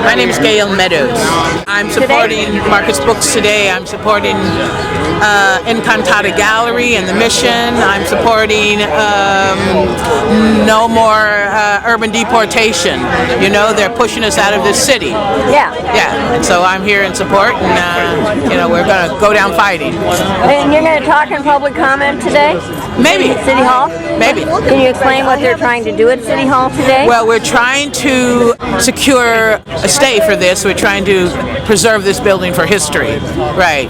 My name is Gail Meadows. I'm supporting Marcus Books today. I'm supporting Encantada Gallery and the Mission. I'm supporting no more urban deportation. You know, they're pushing us out of this city. Yeah. Yeah. And so I'm here in support, and you know, we're going to go down fighting. And you're going to talk in public comment today? Maybe. At City Hall? Maybe. Can you explain what they're trying to do at City Hall today? Well, we're trying to secure a stay for this. We're trying to preserve this building for history. Right.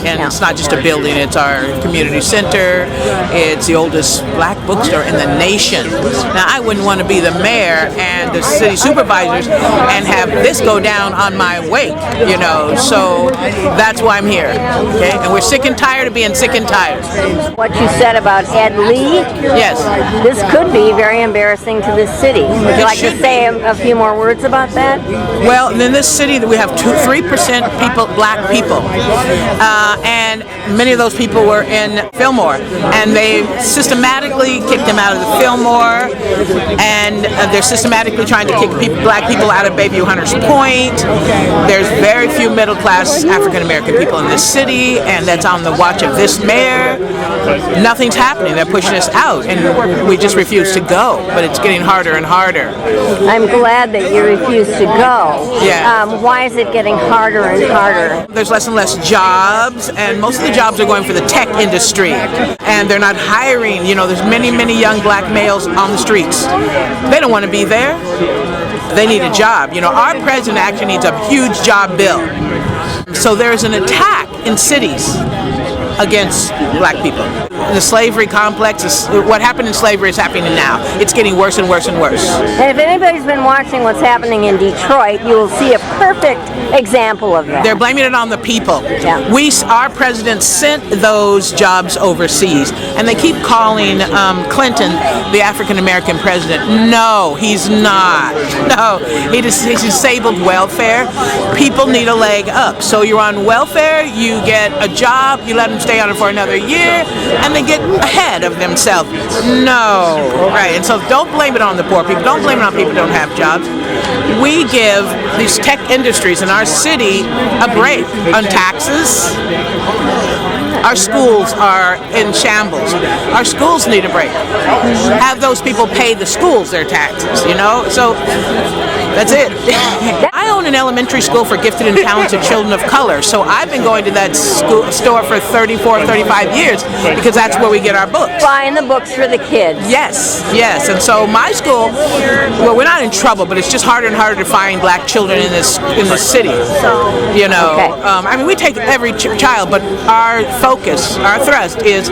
And it's not just a building, it's our community center. It's the oldest black bookstore in the nation. Now, I wouldn't want to be the mayor and the city supervisors and have this go down on my wake, you know. So that's why I'm here. Okay? And we're sick and tired of being sick and tired. What you said about Ed Lee? Yes. This could be very embarrassing to this city. Would you like to say a few more words about that? Well, in this city, we have 3% people, black people, and many of those people were in Fillmore, and they systematically kicked them out of the Fillmore, and they're systematically trying to kick black people out of Bayview Hunters Point. There's very few middle-class African-American people in this city, and that's on the watch of this mayor. Nothing's happening. They're pushing us out, and we just refuse to go, but it's getting harder and harder. I'm glad that you refuse to go. Yeah. Why is it getting harder and harder? There's less and less jobs, and most of the jobs are going for the tech industry, and they're not hiring. You know, there's many young black males on the streets. They don't want to be there. They need a job. You know, our president actually needs a huge job bill. So there's an attack in cities against black people. The slavery complex, what happened in slavery is happening now. It's getting worse and worse and worse. And if anybody's been watching what's happening in Detroit, you will see a perfect example of that. They're blaming it on the people. Yeah. Our president sent those jobs overseas, and they keep calling Clinton the African-American president. No, he's not. No, he's disabled welfare. People need a leg up. So you're on welfare, you get a job, you let them stay on it for another year, and they get ahead of themselves. No. Right. And so don't blame it on the poor people. Don't blame it on people who don't have jobs. We give these tech industries in our city a break on taxes. Our schools are in shambles. Our schools need a break. Have those people pay the schools their taxes, you know? So that's it. I own an elementary school for gifted and talented children of color, so I've been going to that store for 34, 35 years because that's where we get our books. Buying the books for the kids. Yes. And so my school, well, we're not in trouble, but it's just harder and harder to find black children in this city. You know, okay. I mean, we take every child, but our focus, our thrust is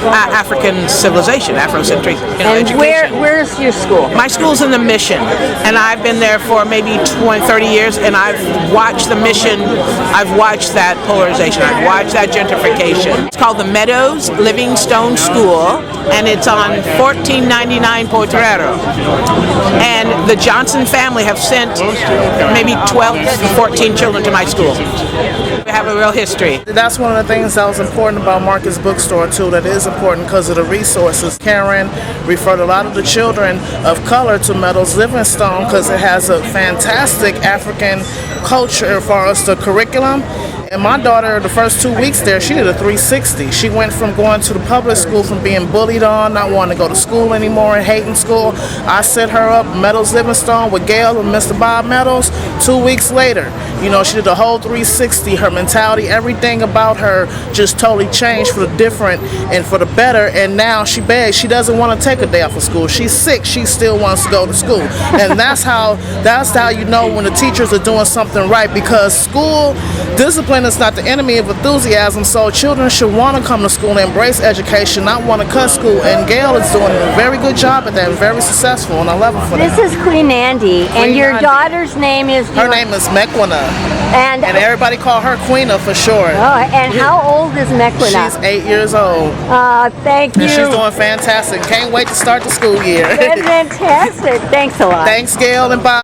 African civilization, Afrocentric education. Where's your school? My school's in the Mission, and I've been there for maybe 20, 30 years, and I've watched the Mission, I've watched that polarization, I've watched that gentrification. It's called the Meadows Livingstone School, and it's on 1499 Potrero. And the Johnson family have sent maybe 12 to 14 children to my school. We have a real history. That's one of the things that was important about Marcus Bookstore too, that is important because of the resources. Karen referred a lot of the children of color to Meadows Livingstone because it has a fantastic African culture as far as the curriculum. And my daughter, the first 2 weeks there, she did a 360. She went from going to the public school, from being bullied on, not wanting to go to school anymore and hating school. I set her up Meadows Livingstone with Gail and Mr. Bob Meadows. 2 weeks later, you know, she did the whole 360. Her mentality, everything about her just totally changed for the different and for the better. And now she begs. She doesn't want to take a day off of school. She's sick. She still wants to go to school. And that's how you know when the teachers are doing something right, because school discipline is not the enemy of enthusiasm, so children should want to come to school and embrace education, not want to cut school, and Gail is doing a very good job at that and very successful, and I love her for that. This is Queenandi, and your daughter's name is? Her name is Mequina, and everybody call her Queena for short. Oh, and how old is Mequina? She's 8 years old. Thank you. And she's doing fantastic. Can't wait to start the school year. That's fantastic. Thanks a lot. Thanks, Gail and Bob.